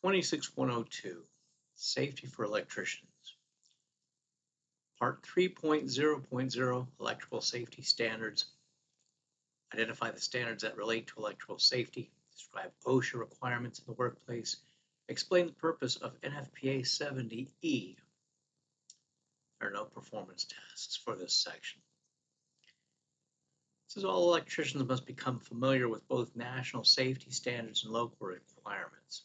26102, Safety for Electricians. Part 3.0.0, Electrical Safety Standards. Identify the standards that relate to electrical safety. Describe OSHA requirements in the workplace. Explain the purpose of NFPA 70E. There are no performance tests for this section. It says all electricians must become familiar with both national safety standards and local requirements.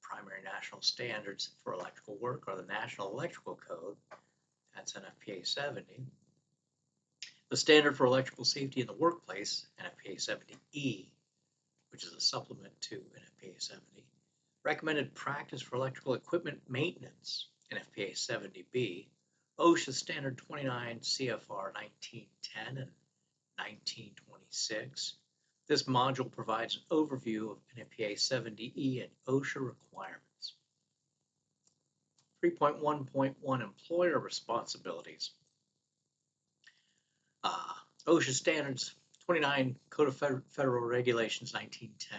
Primary national standards for electrical work are the National Electrical Code, that's NFPA 70. The Standard for Electrical Safety in the Workplace, NFPA 70E, which is a supplement to NFPA 70. Recommended Practice for Electrical Equipment Maintenance, NFPA 70B. OSHA Standard 29 CFR 1910 and 1926. This module provides an overview of NFPA 70E and OSHA requirements. 3.1.1 Employer Responsibilities. OSHA Standards 29 Code of Federal Regulations 1910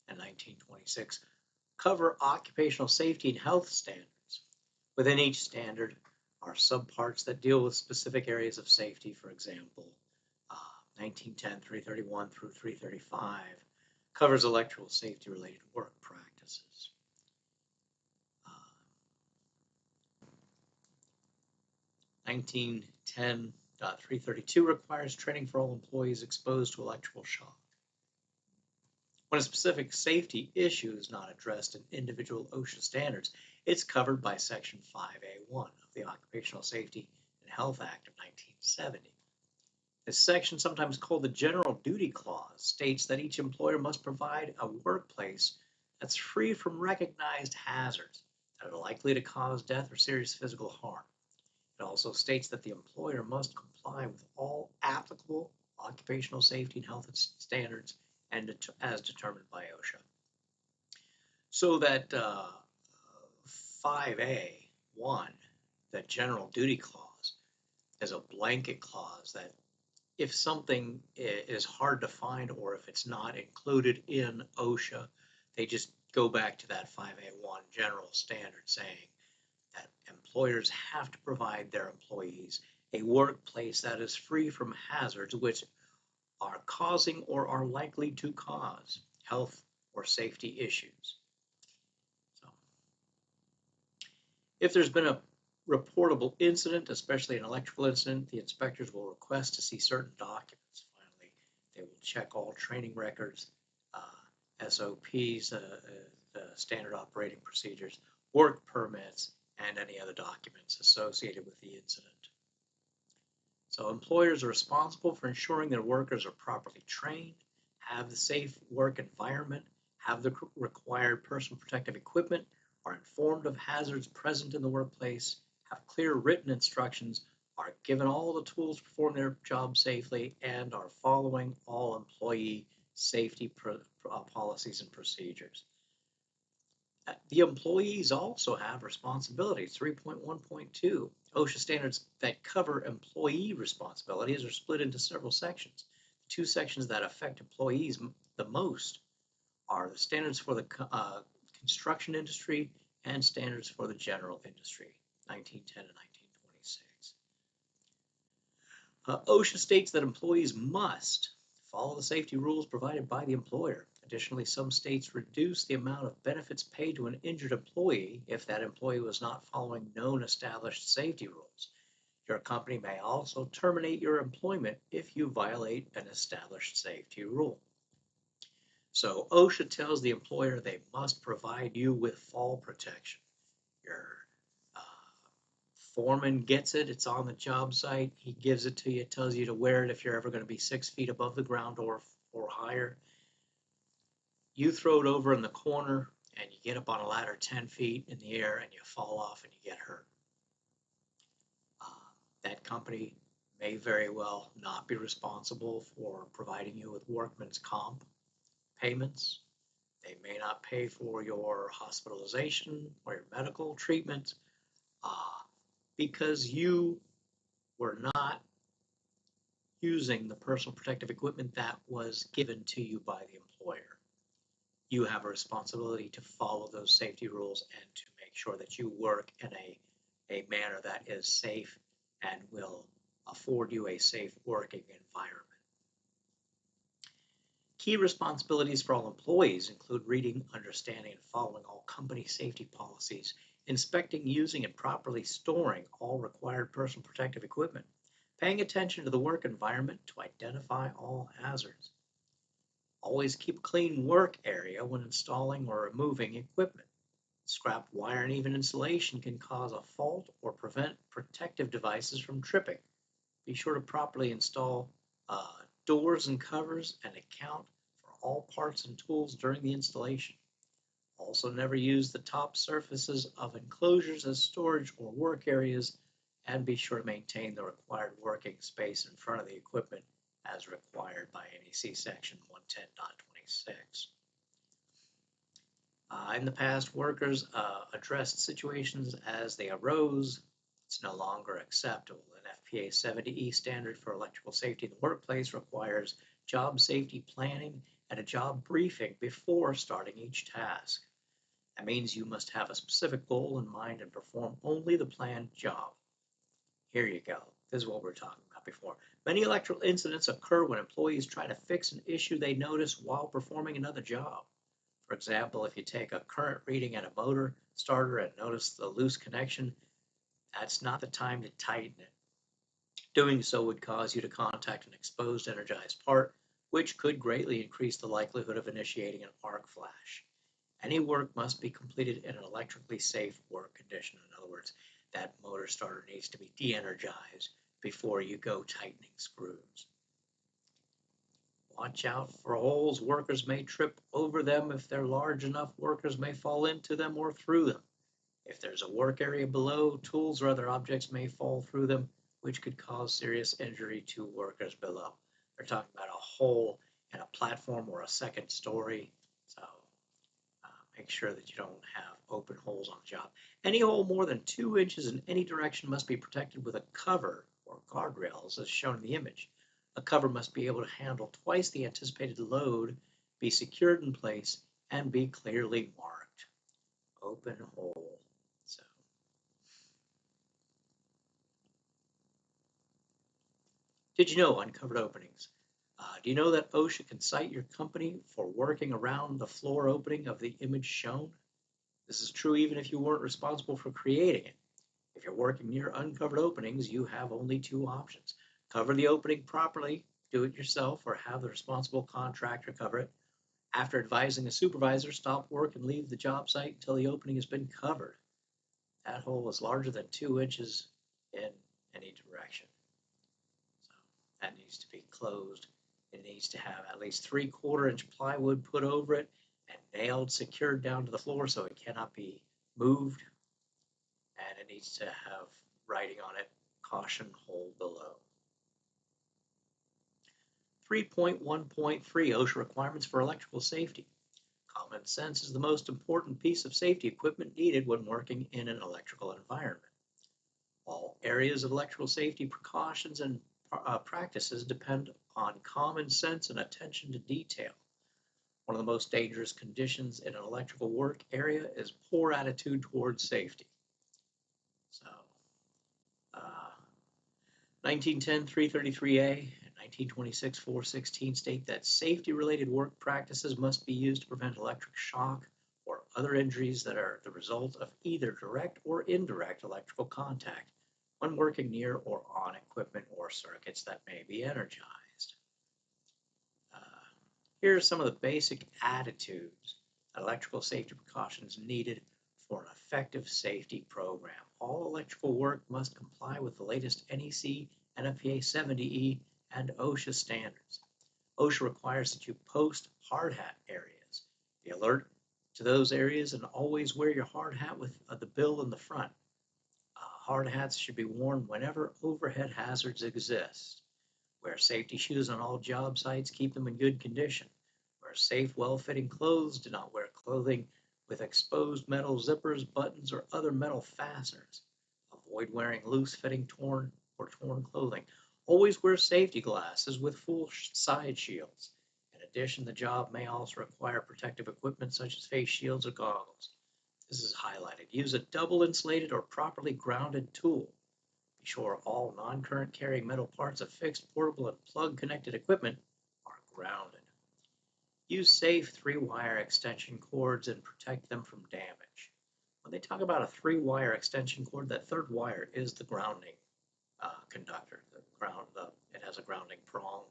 and 1926 cover occupational safety and health standards. Within each standard are subparts that deal with specific areas of safety. For example, 1910 331 through 335 covers electrical safety related work practices. 1910.332 requires training for all employees exposed to electrical shock. When a specific safety issue is not addressed in individual OSHA standards, it's covered by Section 5A1 of the Occupational Safety and Health Act of 1970. This section, sometimes called the General Duty Clause, states that each employer must provide a workplace that's free from recognized hazards that are likely to cause death or serious physical harm. It also states that the employer must comply with all applicable occupational safety and health standards and as determined by OSHA. So that 5A1, the General Duty Clause, is a blanket clause that if something is hard to find or if it's not included in OSHA, they just go back to that 5A1 general standard saying that employers have to provide their employees a workplace that is free from hazards which are causing or are likely to cause health or safety issues. So, if there's been a reportable incident, especially an electrical incident, the inspectors will request to see certain documents. Finally, they will check all training records, SOPs, standard operating procedures, work permits, and any other documents associated with the incident. So employers are responsible for ensuring their workers are properly trained, have the safe work environment, have the required personal protective equipment, are informed of hazards present in the workplace, have clear written instructions, are given all the tools to perform their job safely, and are following all employee safety policies and procedures. The employees also have responsibilities. 3.1.2 OSHA standards that cover employee responsibilities are split into several sections. The two sections that affect employees the most are the standards for the construction industry and standards for the general industry, 1910 and 1926. OSHA states that employees must follow the safety rules provided by the employer. Additionally, some states reduce the amount of benefits paid to an injured employee if that employee was not following known established safety rules. Your company may also terminate your employment if you violate an established safety rule. So OSHA tells the employer they must provide you with fall protection. Your foreman gets it, it's on the job site, he gives it to you, tells you to wear it if you're ever going to be 6 feet above the ground or higher. You throw it over in the corner and you get up on a ladder 10 feet in the air and you fall off and you get hurt. That company may very well not be responsible for providing you with workman's comp payments. They may not pay for your hospitalization or your medical treatment because you were not using the personal protective equipment that was given to you by the employer. you have a responsibility to follow those safety rules and to make sure that you work in a manner that is safe and will afford you a safe working environment. Key responsibilities for all employees include reading, understanding, and following all company safety policies, inspecting, using, and properly storing all required personal protective equipment, paying attention to the work environment to identify all hazards. Always keep a clean work area when installing or removing equipment. Scrapped wire and even insulation can cause a fault or prevent protective devices from tripping. Be sure to properly install doors and covers and account for all parts and tools during the installation. Also, never use the top surfaces of enclosures as storage or work areas, and be sure to maintain the required working space in front of the equipment as required by NEC Section 110.26. In the past, workers addressed situations as they arose. It's no longer acceptable. NFPA 70E standard for electrical safety in the workplace requires job safety planning and a job briefing before starting each task. That means you must have a specific goal in mind and perform only the planned job. Here you go. This is what we were talking about before. Many electrical incidents occur when employees try to fix an issue they notice while performing another job. For example, if you take a current reading at a motor starter and notice the loose connection, that's not the time to tighten it. Doing so would cause you to contact an exposed energized part, which could greatly increase the likelihood of initiating an arc flash. Any work must be completed in an electrically safe work condition. In other words, that motor starter needs to be de-energized before you go tightening screws. Watch out for holes. Workers may trip over them. If they're large enough, workers may fall into them or through them. If there's a work area below, tools or other objects may fall through them, which could cause serious injury to workers below. They're talking about a hole in a platform or a second story. So make sure that you don't have open holes on the job. Any hole more than 2 inches in any direction must be protected with a cover or guardrails as shown in the image. A cover must be able to handle twice the anticipated load, be secured in place, and be clearly marked. Open hole. So, did you know uncovered openings? Do you know that OSHA can cite your company for working around the floor opening of the image shown? This is true even if you weren't responsible for creating it. If you're working near uncovered openings, you have only 2 options. Cover the opening properly, do it yourself, or have the responsible contractor cover it. After advising a supervisor, stop work and leave the job site until the opening has been covered. That hole is larger than 2 inches in any direction. So that needs to be closed. It needs to have at least 3/4 inch plywood put over it and nailed, secured down to the floor so it cannot be moved. And it needs to have writing on it, caution hole below. 3.1.3 OSHA requirements for electrical safety. Common sense is the most important piece of safety equipment needed when working in an electrical environment. All areas of electrical safety precautions and practices depend on common sense and attention to detail. One of the most dangerous conditions in an electrical work area is poor attitude towards safety. So, 1910 333A and 1926 416 state that safety-related work practices must be used to prevent electric shock or other injuries that are the result of either direct or indirect electrical contact when working near or on equipment or circuits that may be energized. Here are some of the basic attitudes and electrical safety precautions needed for an effective safety program. All electrical work must comply with the latest NEC, NFPA 70E, and OSHA standards. OSHA requires that you post hard hat areas. Be alert to those areas and always wear your hard hat with the bill in the front. Hard hats should be worn whenever overhead hazards exist. Wear safety shoes on all job sites. Keep them in good condition. Wear safe, well-fitting clothes. Do not wear clothing with exposed metal zippers, buttons, or other metal fasteners. Avoid wearing loose-fitting, torn clothing. Always wear safety glasses with full side shields. In addition, the job may also require protective equipment such as face shields or goggles. This is highlighted. Use a double insulated or properly grounded tool. Be sure all non-current carrying metal parts of fixed, portable, and plug connected equipment are grounded. Use safe 3-wire extension cords and protect them from damage. When they talk about a 3-wire extension cord, that third wire is the grounding conductor. It has a grounding prong.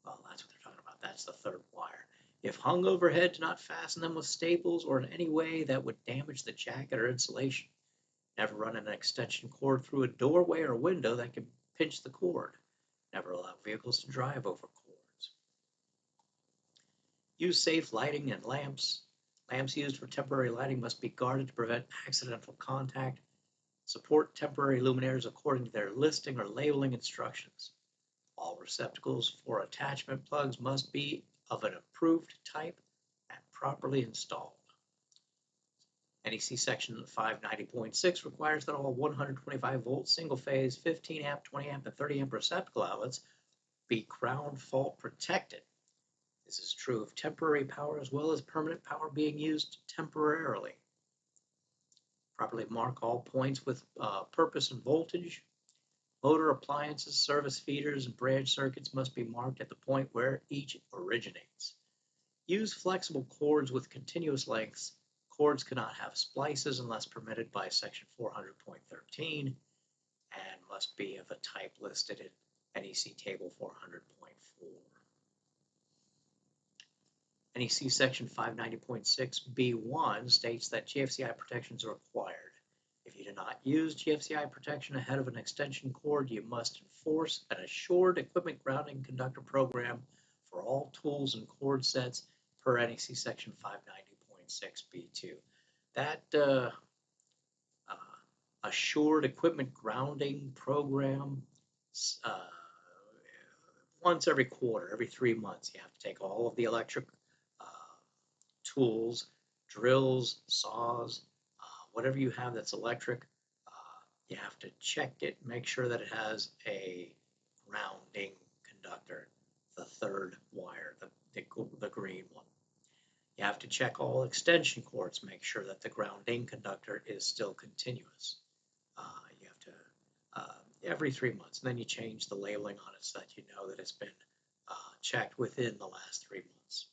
Well, that's what they're talking about. That's the third wire. If hung overhead, do not fasten them with staples or in any way that would damage the jacket or insulation. Never run an extension cord through a doorway or window that can pinch the cord. Never allow vehicles to drive over cords. Use safe lighting and lamps. Lamps used for temporary lighting must be guarded to prevent accidental contact. Support temporary luminaires according to their listing or labeling instructions. All receptacles for attachment plugs must be of an approved type and properly installed. NEC section 590.6 requires that all 125 volt single phase 15 amp, 20 amp, and 30 amp receptacle outlets be ground fault protected. This is true of temporary power as well as permanent power being used temporarily. Properly mark all points with purpose and voltage. Motor appliances, service feeders, and branch circuits must be marked at the point where each originates. Use flexible cords with continuous lengths. Cords cannot have splices unless permitted by section 400.13 and must be of a type listed in NEC table 400.4. NEC section 590.6B1 states that GFCI protections are required. If you do not use GFCI protection ahead of an extension cord, you must enforce an assured equipment grounding conductor program for all tools and cord sets per NEC section 590.6B2. That assured equipment grounding program, once every quarter, every 3 months, you have to take all of the electric tools, drills, saws, whatever you have that's electric, you have to check it, make sure that it has a grounding conductor, the third wire, the green one. You have to check all extension cords, make sure that the grounding conductor is still continuous. You have to, every 3 months, and then you change the labeling on it so that you know that it's been checked within the last 3 months.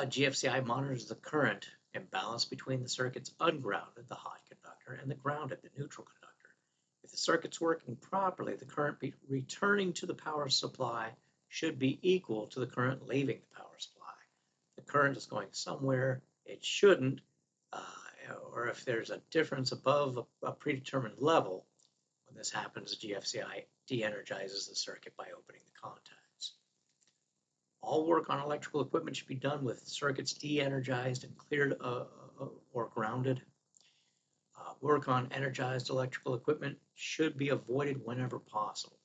GFCI monitors the current imbalance between the circuit's ungrounded, the hot conductor, and the grounded, the neutral conductor. If the circuit's working properly, the current returning to the power supply should be equal to the current leaving the power supply. The current is going somewhere it shouldn't, or if there's a difference above a predetermined level, when this happens, GFCI de-energizes the circuit by opening the contacts. All work on electrical equipment should be done with circuits de-energized and cleared or grounded. Work on energized electrical equipment should be avoided whenever possible.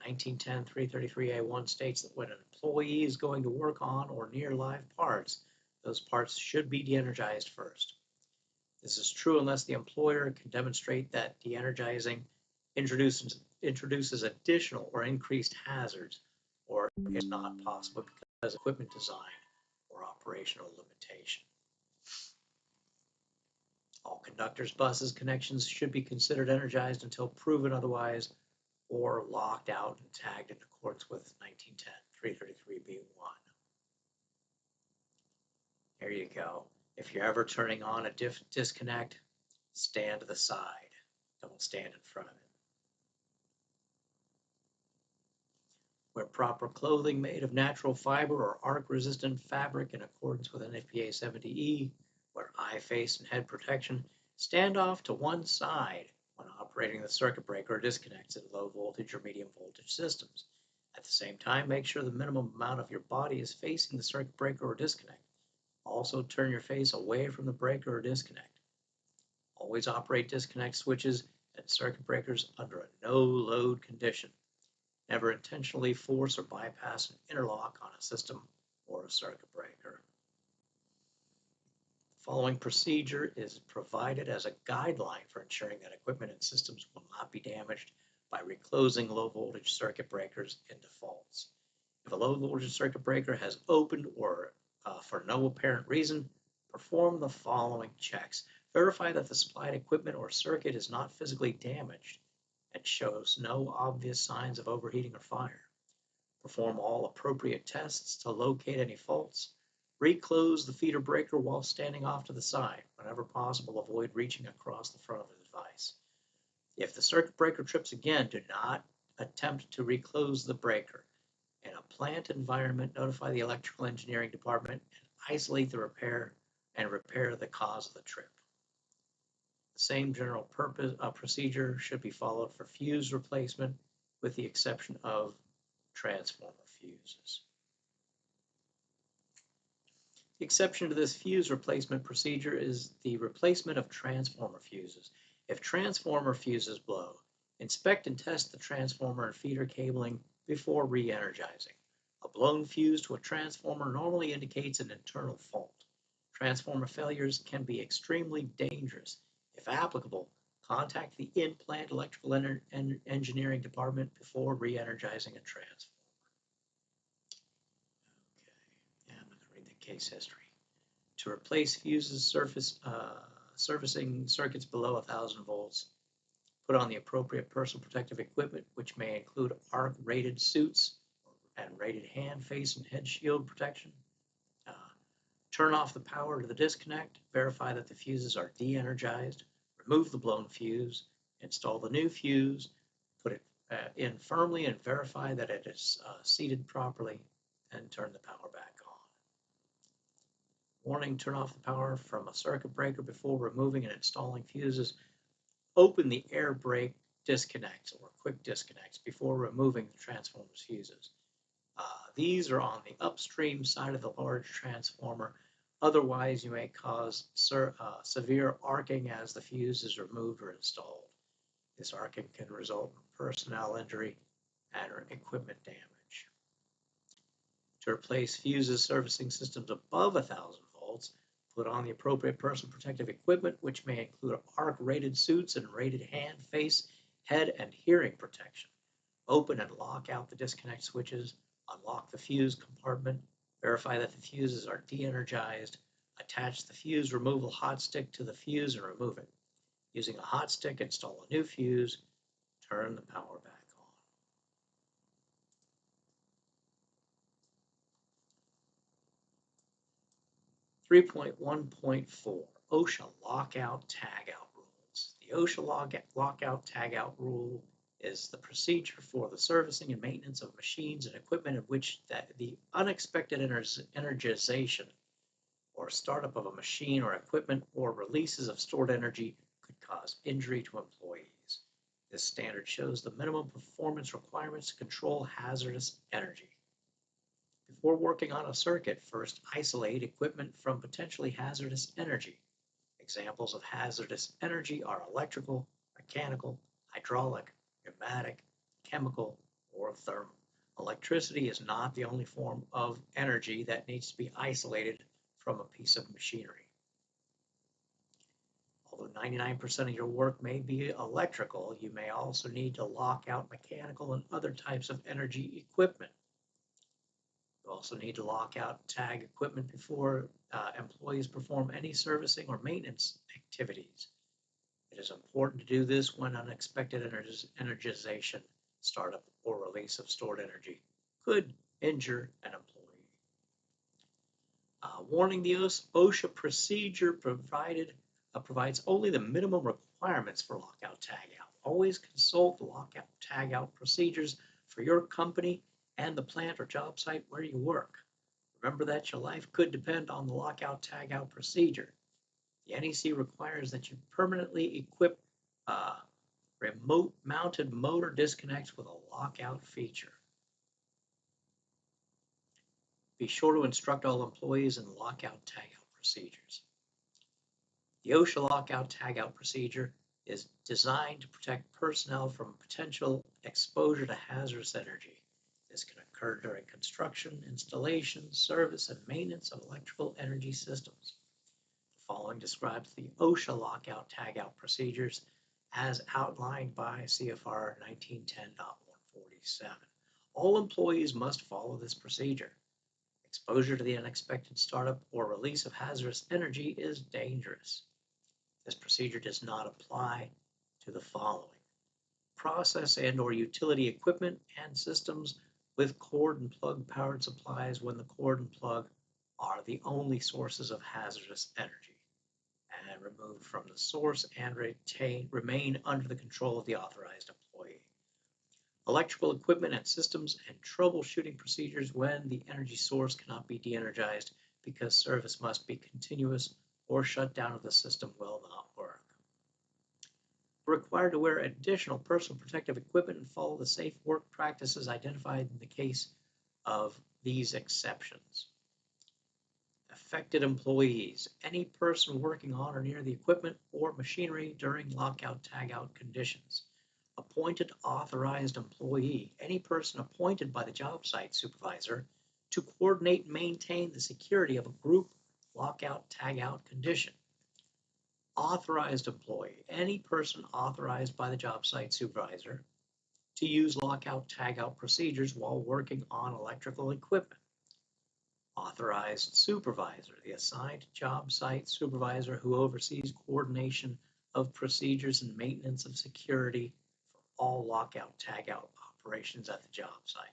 1910 333A1 states that when an employee is going to work on or near live parts, those parts should be de-energized first. This is true unless the employer can demonstrate that de-energizing introduces additional or increased hazards, or is not possible because of equipment design or operational limitation. All conductors, buses, connections should be considered energized until proven otherwise, or locked out and tagged in accordance with 1910 333B1. There you go. If you're ever turning on a disconnect, stand to the side. Don't stand in front of it. Wear proper clothing made of natural fiber or arc-resistant fabric in accordance with NFPA 70E. Wear eye, face, and head protection. Stand off to one side when operating the circuit breaker or disconnects in low voltage or medium voltage systems. At the same time, make sure the minimum amount of your body is facing the circuit breaker or disconnect. Also, turn your face away from the breaker or disconnect. Always operate disconnect switches and circuit breakers under a no-load condition. Never intentionally force or bypass an interlock on a system or a circuit breaker. The following procedure is provided as a guideline for ensuring that equipment and systems will not be damaged by reclosing low voltage circuit breakers in defaults. If a low voltage circuit breaker has opened or for no apparent reason, perform the following checks. Verify that the supplied equipment or circuit is not physically damaged and shows no obvious signs of overheating or fire. Perform all appropriate tests to locate any faults. Reclose the feeder breaker while standing off to the side. Whenever possible, avoid reaching across the front of the device. If the circuit breaker trips again, do not attempt to reclose the breaker. In a plant environment, notify the electrical engineering department and isolate the repair the cause of the trip. The same general purpose procedure should be followed for fuse replacement, with the exception of transformer fuses. The exception to this fuse replacement procedure is the replacement of transformer fuses. If transformer fuses blow, inspect and test the transformer and feeder cabling before re-energizing. A blown fuse to a transformer normally indicates an internal fault. Transformer failures can be extremely dangerous. If applicable, contact the in-plant electrical engineering department before re-energizing a transformer. Okay, I'm going to read the case history. To replace fuses servicing circuits below 1,000 volts, put on the appropriate personal protective equipment, which may include arc-rated suits and rated hand, face, and head shield protection. Turn off the power to the disconnect, verify that the fuses are de-energized, remove the blown fuse, install the new fuse, put it in firmly and verify that it is seated properly, and turn the power back on. Warning, turn off the power from a circuit breaker before removing and installing fuses. Open the air brake disconnects or quick disconnects before removing the transformer's fuses. These are on the upstream side of the large transformer. Otherwise, you may cause severe arcing as the fuse is removed or installed. This arcing can result in personnel injury and equipment damage. To replace fuses servicing systems above 1,000 volts, put on the appropriate personal protective equipment, which may include arc-rated suits and rated hand, face, head, and hearing protection. Open and lock out the disconnect switches, unlock the fuse compartment, verify that the fuses are de-energized, attach the fuse removal hot stick to the fuse and remove it. Using a hot stick, install a new fuse, turn the power back on. 3.1.4 OSHA Lockout Tagout Rules. The OSHA Lockout Tagout Rule is the procedure for the servicing and maintenance of machines and equipment in which the unexpected energization or startup of a machine or equipment or releases of stored energy could cause injury to employees. This standard shows the minimum performance requirements to control hazardous energy. Before working on a circuit, first isolate equipment from potentially hazardous energy. Examples of hazardous energy are electrical, mechanical, hydraulic, pneumatic, chemical, or thermal. Electricity is not the only form of energy that needs to be isolated from a piece of machinery. Although 99% of your work may be electrical, you may also need to lock out mechanical and other types of energy equipment. You also need to lock out and tag equipment before employees perform any servicing or maintenance activities. It is important to do this when unexpected energization, startup, or release of stored energy could injure an employee. Warning, the OSHA procedure provides only the minimum requirements for lockout tagout. Always consult the lockout tagout procedures for your company and the plant or job site where you work. Remember that your life could depend on the lockout tagout procedure. The NEC requires that you permanently equip remote mounted motor disconnects with a lockout feature. Be sure to instruct all employees in lockout tagout procedures. The OSHA lockout tagout procedure is designed to protect personnel from potential exposure to hazardous energy. This can occur during construction, installation, service, and maintenance of electrical energy systems. The following describes the OSHA lockout tagout procedures as outlined by CFR 1910.147. All employees must follow this procedure. Exposure to the unexpected startup or release of hazardous energy is dangerous. This procedure does not apply to the following: process and or utility equipment and systems with cord and plug powered supplies when the cord and plug are the only sources of hazardous energy, and removed from the source and remain under the control of the authorized employee. Electrical equipment and systems and troubleshooting procedures when the energy source cannot be de-energized because service must be continuous or shutdown of the system will not work. We're required to wear additional personal protective equipment and follow the safe work practices identified in the case of these exceptions. Affected employees: any person working on or near the equipment or machinery during lockout tagout conditions. Appointed authorized employee: any person appointed by the job site supervisor to coordinate and maintain the security of a group lockout tagout condition. Authorized employee: any person authorized by the job site supervisor to use lockout tagout procedures while working on electrical equipment. Authorized supervisor: the assigned job site supervisor who oversees coordination of procedures and maintenance of security for all lockout tagout operations at the job site.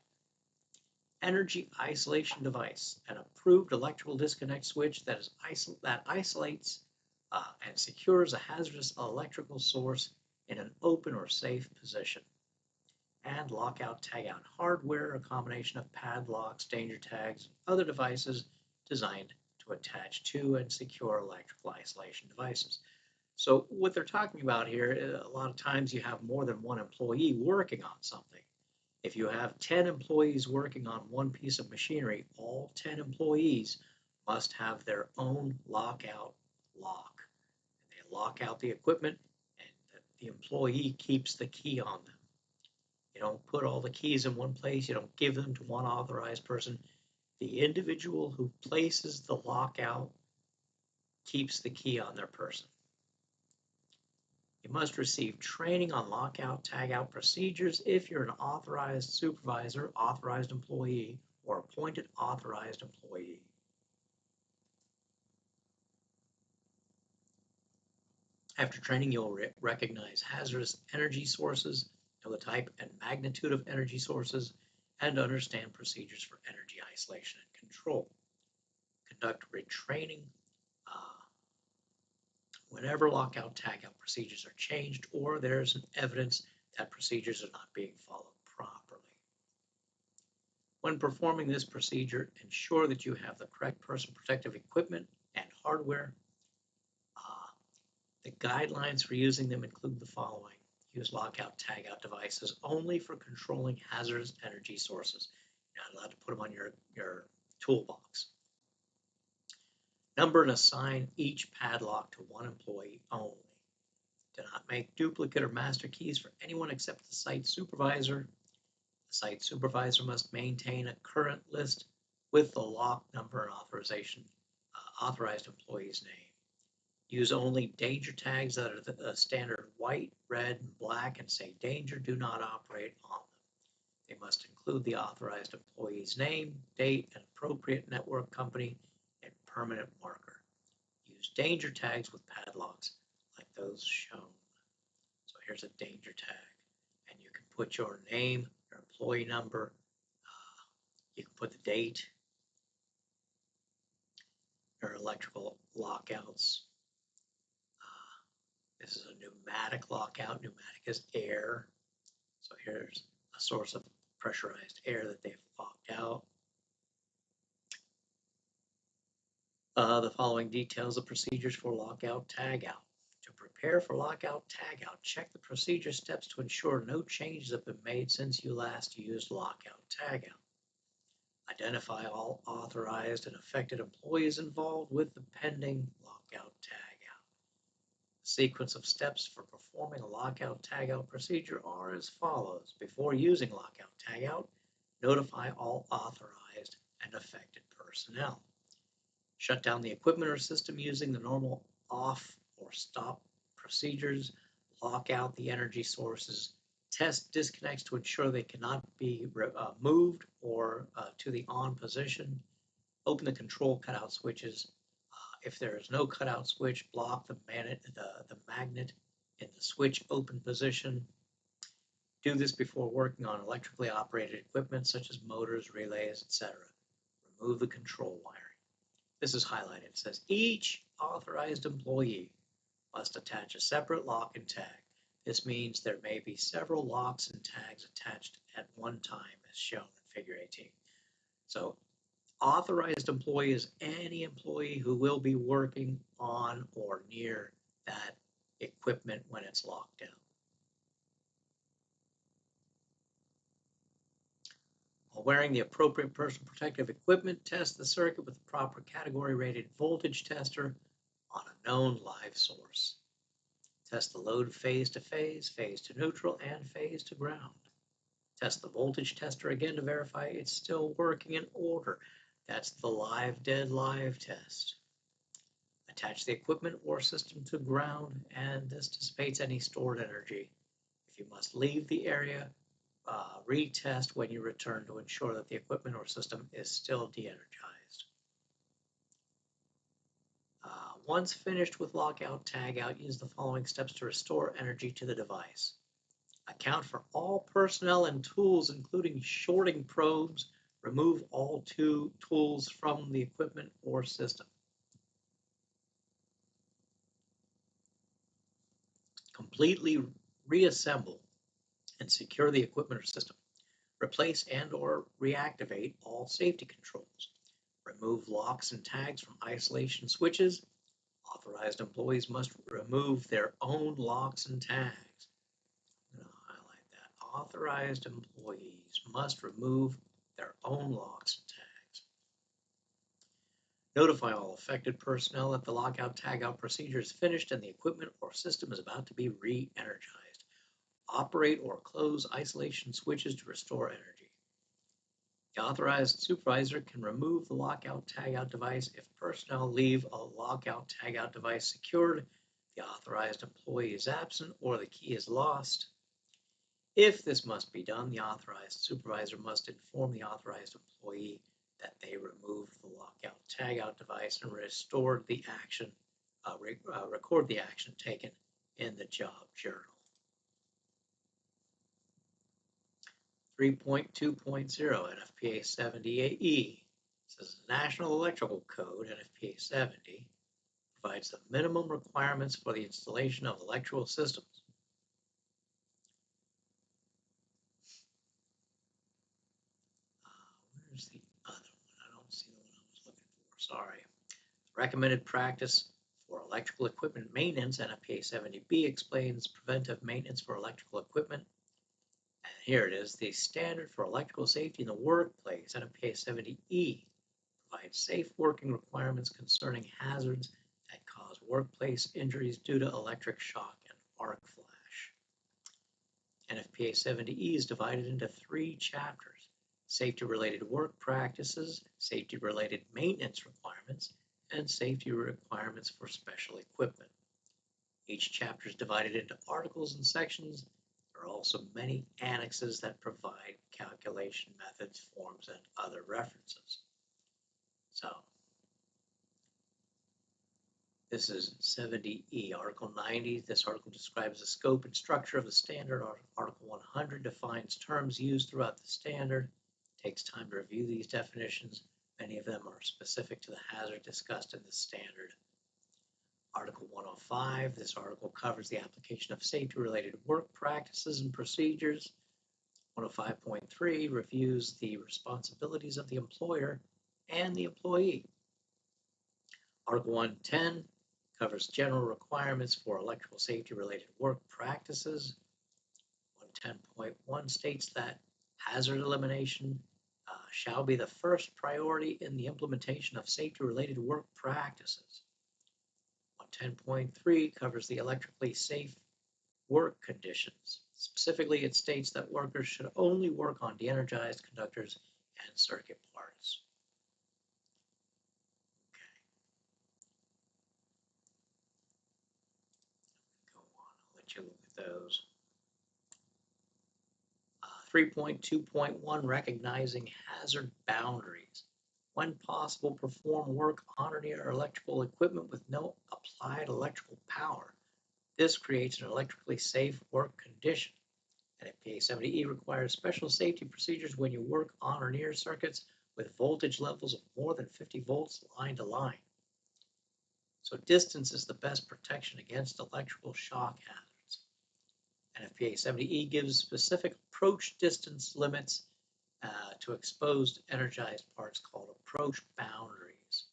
Energy isolation device: an approved electrical disconnect switch that isolates and secures a hazardous electrical source in an open or safe position. And lockout tagout hardware: a combination of padlocks, danger tags, and other devices designed to attach to and secure electrical isolation devices. So what they're talking about here, a lot of times you have more than one employee working on something. If you have 10 employees working on one piece of machinery, all 10 employees must have their own lockout lock. They lock out the equipment, and the employee keeps the key on them. You don't put all the keys in one place. You don't give them to one authorized person. The individual who places the lockout keeps the key on their person. You must receive training on lockout tagout procedures if you're an authorized supervisor, authorized employee, or appointed authorized employee. After training, you'll recognize hazardous energy sources, know the type and magnitude of energy sources, and understand procedures for energy isolation and control. Conduct retraining whenever lockout tagout procedures are changed or there's evidence that procedures are not being followed properly. When performing this procedure, ensure that you have the correct personal protective equipment and hardware. The guidelines for using them include the following: use lockout tagout devices only for controlling hazardous energy sources. You're not allowed to put them on your toolbox. Number and assign each padlock to one employee only. Do not make duplicate or master keys for anyone except the site supervisor. The site supervisor must maintain a current list with the lock number and authorized employee's name. Use only danger tags that are the standard white, red, and black and say danger. Do not operate on them. They must include the authorized employee's name, date, and appropriate network company and permanent marker. Use danger tags with padlocks like those shown. So here's a danger tag, and you can put your name, your employee number, you can put the date, your electrical lockouts. This is a pneumatic lockout. Pneumatic is air. So here's a source of pressurized air that they've locked out. The following details of procedures for lockout tagout. To prepare for lockout tagout, check the procedure steps to ensure no changes have been made since you last used lockout tagout. Identify all authorized and affected employees involved with the pending lockout tagout. The sequence of steps for performing a lockout tagout procedure are as follows. Before using lockout tagout, notify all authorized and affected personnel. Shut down the equipment or system using the normal off or stop procedures. lock out the energy sources, test disconnects to ensure they cannot be moved or to the on position, open the control cutout switches. If there is no cutout switch, block the magnet in the switch open position. Do this before working on electrically operated equipment such as motors, relays, etc. Remove the control wiring. This is highlighted. It says each authorized employee must attach a separate lock and tag. This means there may be several locks and tags attached at one time, as shown in Figure 18. So, authorized employee is any employee who will be working on or near that equipment when it's locked down. While wearing the appropriate personal protective equipment, test the circuit with the proper category rated voltage tester on a known live source. Test the load phase to phase, phase to neutral, and phase to ground. Test the voltage tester again to verify it's still working in order. That's the live dead live test. Attach the equipment or system to ground, and this dissipates any stored energy. If you must leave the area, retest when you return to ensure that the equipment or system is still de-energized. Once finished with lockout, tagout, use the following steps to restore energy to the device. Account for all personnel and tools, including shorting probes. Remove all tools from the equipment or system. Completely reassemble and secure the equipment or system. Replace and or reactivate all safety controls. Remove locks and tags from isolation switches. Authorized employees must remove their own locks and tags. I'm going to highlight that. Authorized employees must remove their own locks and tags. Notify all affected personnel that the lockout tagout procedure is finished and the equipment or system is about to be re-energized. Operate or close isolation switches to restore energy. The authorized supervisor can remove the lockout tagout device if personnel leave a lockout tagout device secured, the authorized employee is absent, or the key is lost. If this must be done, the authorized supervisor must inform the authorized employee that they removed the lockout tagout device and restored the action, record the action taken in the job journal. 3.2.0 NFPA 70AE says the National Electrical Code, NFPA 70, provides the minimum requirements for the installation of electrical systems. Where's the other one? I don't see the one I was looking for. Sorry. Recommended practice for electrical equipment maintenance, NFPA 70B, explains preventive maintenance for electrical equipment. And here it is, the standard for electrical safety in the workplace, NFPA 70E, provides safe working requirements concerning hazards that cause workplace injuries due to electric shock and arc flash. NFPA 70E is divided into 3 chapters: safety-related work practices, safety-related maintenance requirements, and safety requirements for special equipment. Each chapter is divided into articles and sections. There are also many annexes that provide calculation methods, forms, and other references. So, this is 70E, Article 90. This article describes the scope and structure of the standard. Article 100 defines terms used throughout the standard. It takes time to review these definitions. Many of them are specific to the hazard discussed in the standard. Article 105, this article covers the application of safety-related work practices and procedures. 105.3 reviews the responsibilities of the employer and the employee. Article 110 covers general requirements for electrical safety-related work practices. 110.1 states that hazard elimination shall be the first priority in the implementation of safety-related work practices. 110.3 covers the electrically safe work conditions. Specifically, it states that workers should only work on de-energized conductors and circuit parts. Okay. Go on, I'll let you look at 3.2.1, recognizing hazard boundaries. When possible, perform work on or near electrical equipment with no applied electrical power. This creates an electrically safe work condition. NFPA 70E requires special safety procedures when you work on or near circuits with voltage levels of more than 50 volts line to line. So distance is the best protection against electrical shock hazards. NFPA 70E gives specific approach distance limits to exposed energized parts called approach boundaries.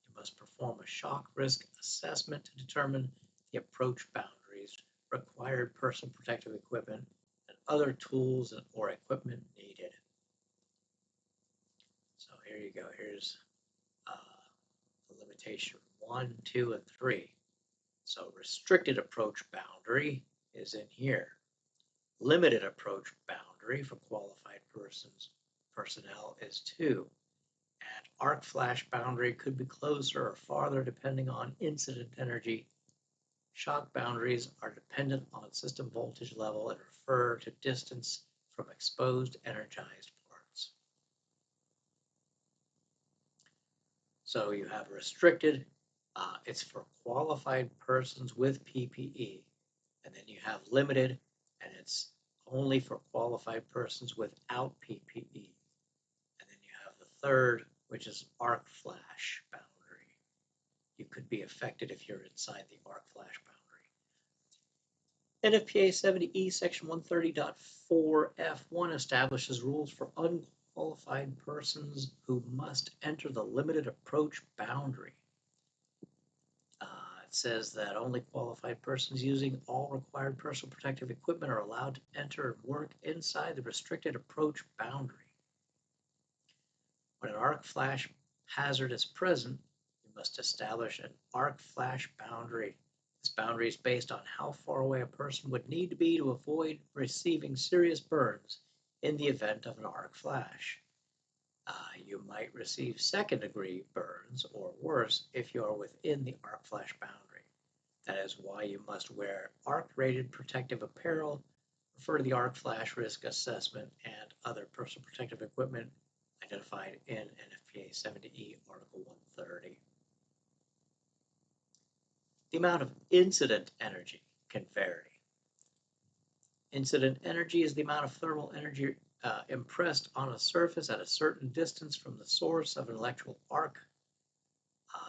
You must perform a shock risk assessment to determine the approach boundaries, required personal protective equipment, and other tools or equipment needed. So here you go. Here's the limitation 1, 2, and 3. So restricted approach boundary is in here. Limited approach boundary for qualified personnel is 2. And arc flash boundary could be closer or farther depending on incident energy. Shock boundaries are dependent on system voltage level and refer to distance from exposed energized parts. So you have restricted, it's for qualified persons with PPE. And then you have limited, and it's only for qualified persons without PPE. And then you have the third, which is arc flash boundary. You could be affected if you're inside the arc flash boundary. NFPA 70E section 130.4F1 establishes rules for unqualified persons who must enter the limited approach boundary. It says that only qualified persons using all required personal protective equipment are allowed to enter and work inside the restricted approach boundary. When an arc flash hazard is present, you must establish an arc flash boundary. This boundary is based on how far away a person would need to be to avoid receiving serious burns in the event of an arc flash. You might receive second-degree burns or worse if you are within the arc flash boundary. That is why you must wear arc-rated protective apparel, refer to the arc flash risk assessment, and other personal protective equipment identified in NFPA 70E Article 130. The amount of incident energy can vary. Incident energy is the amount of thermal energy impressed on a surface at a certain distance from the source of an electrical arc.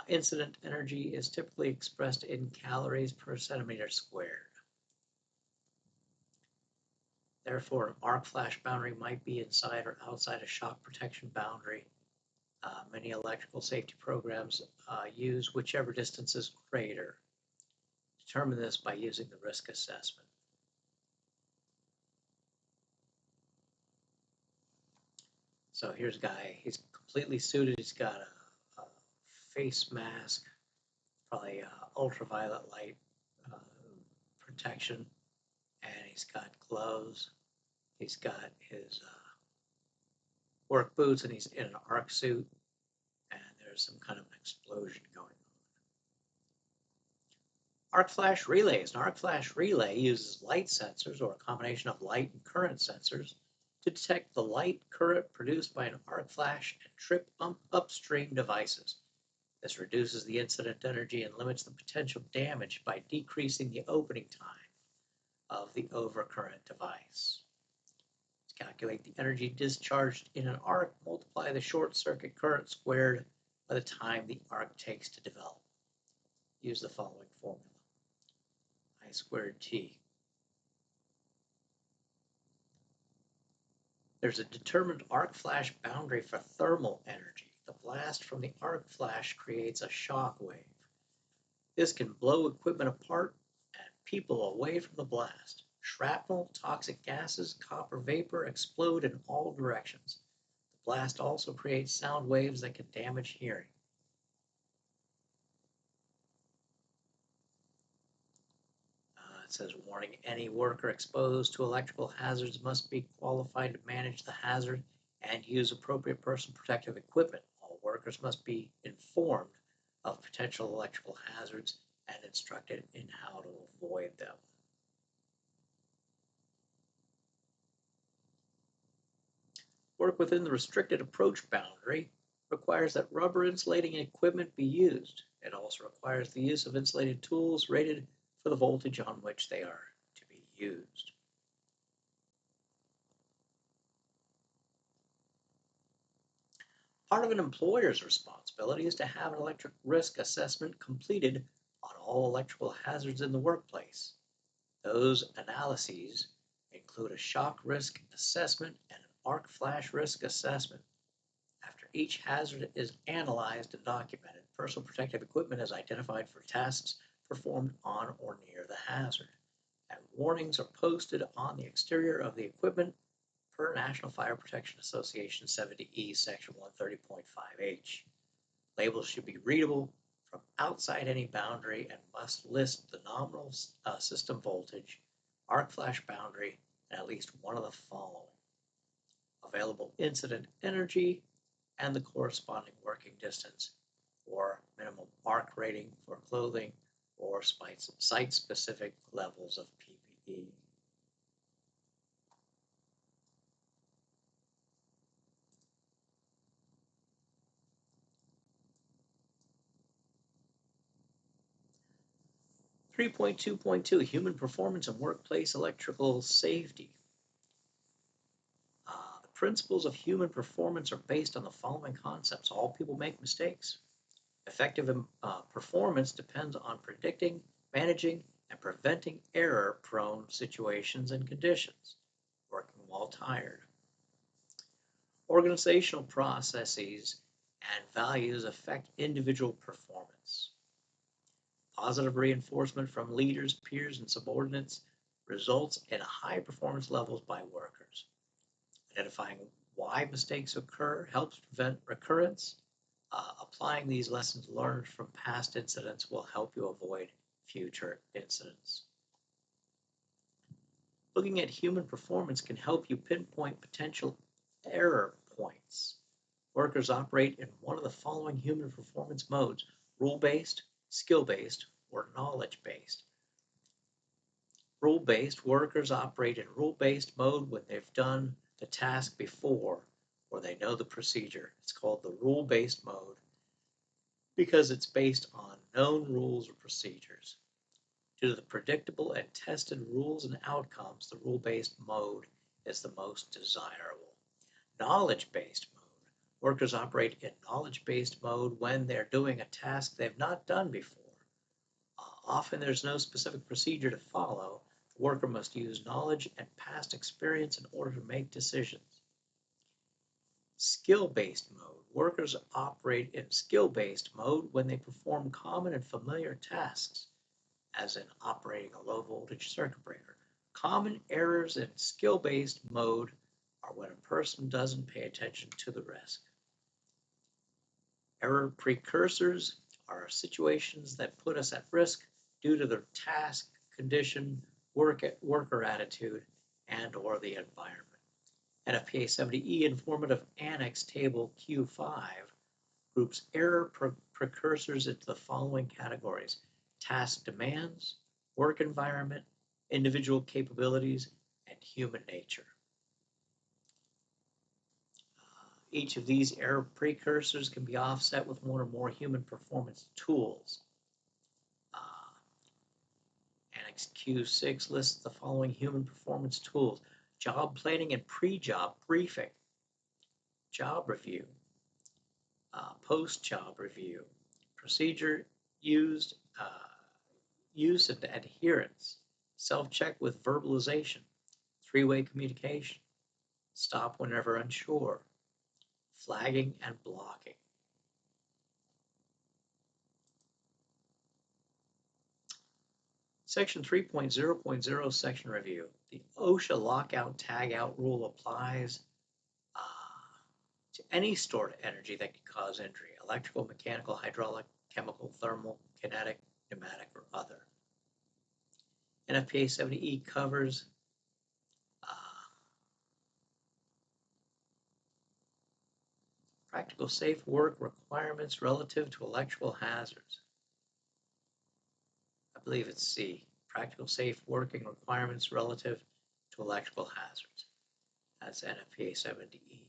Incident energy is typically expressed in calories per centimeter squared. Therefore, an arc flash boundary might be inside or outside a shock protection boundary. Many electrical safety programs use whichever distance is greater. Determine this by using the risk assessment. So here's a guy, he's completely suited, he's got a face mask, probably ultraviolet light protection, and he's got gloves, he's got his work boots, and he's in an arc suit, and there's some kind of an explosion going on. Arc flash relays. An arc flash relay uses light sensors or a combination of light and current sensors to detect the light current produced by an arc flash and trip upstream devices. This reduces the incident energy and limits the potential damage by decreasing the opening time of the overcurrent device. To calculate the energy discharged in an arc, multiply the short circuit current squared by the time the arc takes to develop. Use the following formula. I squared T. There's a determined arc flash boundary for thermal energy. The blast from the arc flash creates a shock wave. This can blow equipment apart and people away from the blast. Shrapnel, toxic gases, copper vapor explode in all directions. The blast also creates sound waves that can damage hearing. It says, warning, any worker exposed to electrical hazards must be qualified to manage the hazard and use appropriate personal protective equipment. All workers must be informed of potential electrical hazards and instructed in how to avoid them. Work within the restricted approach boundary requires that rubber insulating equipment be used. It also requires the use of insulated tools rated for the voltage on which they are to be used. Part of an employer's responsibility is to have an electric risk assessment completed on all electrical hazards in the workplace. Those analyses include a shock risk assessment and an arc flash risk assessment. After each hazard is analyzed and documented, personal protective equipment is identified for tasks performed on or near the hazard, and warnings are posted on the exterior of the equipment per National Fire Protection Association 70E Section 130.5H. Labels should be readable from outside any boundary and must list the nominal system voltage, arc flash boundary, and at least one of the following: available incident energy and the corresponding working distance, or minimum arc rating for clothing, or site-specific levels of PPE. Three point 2.2 Human Performance and Workplace Electrical Safety. The principles of human performance are based on the following concepts. All people make mistakes. Effective performance depends on predicting, managing, and preventing error-prone situations and conditions. Working while tired. Organizational processes and values affect individual performance. Positive reinforcement from leaders, peers, and subordinates results in high performance levels by workers. Identifying why mistakes occur helps prevent recurrence. Applying these lessons learned from past incidents will help you avoid future incidents. Looking at human performance can help you pinpoint potential error points. Workers operate in one of the following human performance modes: rule-based, skill-based, or knowledge-based. Rule-based workers operate in rule-based mode when they've done the task before or they know the procedure. It's called the rule-based mode because it's based on known rules or procedures. Due to the predictable and tested rules and outcomes, the rule-based mode is the most desirable. Knowledge-based mode. Workers operate in knowledge-based mode when they're doing a task they've not done before. Often there's no specific procedure to follow. The worker must use knowledge and past experience in order to make decisions. Skill-based mode. Workers operate in skill-based mode when they perform common and familiar tasks, as in operating a low-voltage circuit breaker. Common errors in skill-based mode are when a person doesn't pay attention to the risk. Error precursors are situations that put us at risk due to the task, condition, worker attitude, and or the environment. NFPA 70E Informative Annex Table Q5 groups error precursors into the following categories: task demands, work environment, individual capabilities, and human nature. Each of these error precursors can be offset with one or more human performance tools. Annex Q6 lists the following human performance tools: job planning and pre-job briefing, job review, post-job review, procedure use and adherence, self-check with verbalization, three-way communication, stop whenever unsure, flagging and blocking. Section 3.0.0 section review. The OSHA lockout tagout rule applies to any stored energy that can cause injury: electrical, mechanical, hydraulic, chemical, thermal, kinetic, pneumatic, or other. NFPA 70E covers practical safe work requirements relative to electrical hazards. I believe it's C. Practical safe working requirements relative to electrical hazards. That's NFPA 70E.